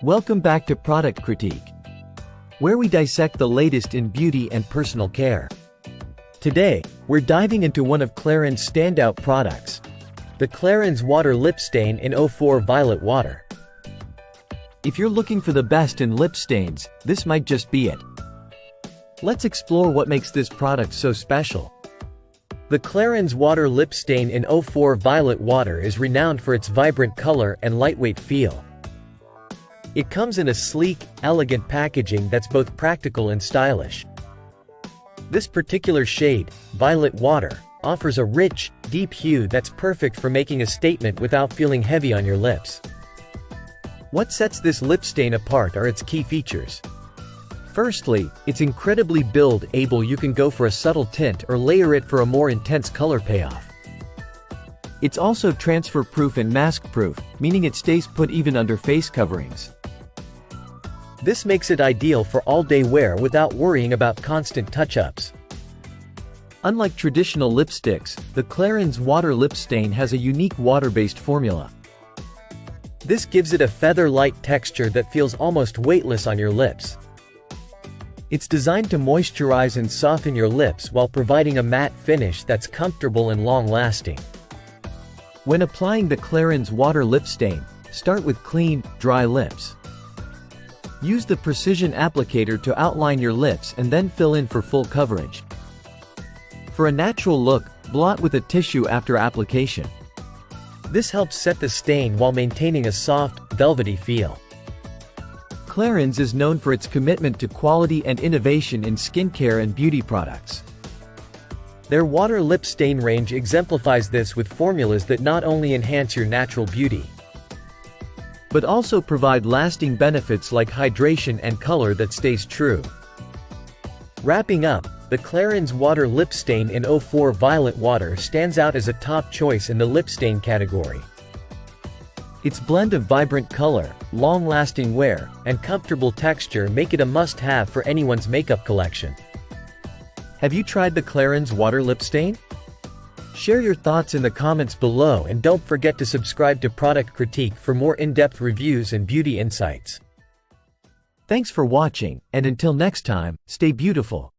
Welcome back to Product Critique, where we dissect the latest in beauty and personal care. Today, we're diving into one of Clarins' standout products, the Clarins Water Lip Stain in 04 Violet Water. If you're looking for the best in lip stains, this might just be it. Let's explore what makes this product so special. The Clarins Water Lip Stain in 04 Violet Water is renowned for its vibrant color and lightweight feel. It comes in a sleek, elegant packaging that's both practical and stylish. This particular shade, Violet Water, offers a rich, deep hue that's perfect for making a statement without feeling heavy on your lips. What sets this lip stain apart are its key features. Firstly, it's incredibly build-able. You can go for a subtle tint or layer it for a more intense color payoff. It's also transfer-proof and mask-proof, meaning it stays put even under face coverings. This makes it ideal for all-day wear without worrying about constant touch-ups. Unlike traditional lipsticks, the Clarins Water Lip Stain has a unique water-based formula. This gives it a feather-light texture that feels almost weightless on your lips. It's designed to moisturize and soften your lips while providing a matte finish that's comfortable and long-lasting. When applying the Clarins Water Lip Stain, start with clean, dry lips. Use the precision applicator to outline your lips and then fill in for full coverage. For a natural look, blot with a tissue after application. This helps set the stain while maintaining a soft, velvety feel. Clarins is known for its commitment to quality and innovation in skincare and beauty products. Their water lip stain range exemplifies this with formulas that not only enhance your natural beauty, but also provide lasting benefits like hydration and color that stays true. Wrapping up, the Clarins Water Lip Stain in 04 Violet Water stands out as a top choice in the lip stain category. Its blend of vibrant color, long-lasting wear, and comfortable texture make it a must-have for anyone's makeup collection. Have you tried the Clarins Water Lip Stain? Share your thoughts in the comments below and don't forget to subscribe to Product Critique for more in-depth reviews and beauty insights. Thanks for watching, and until next time, stay beautiful.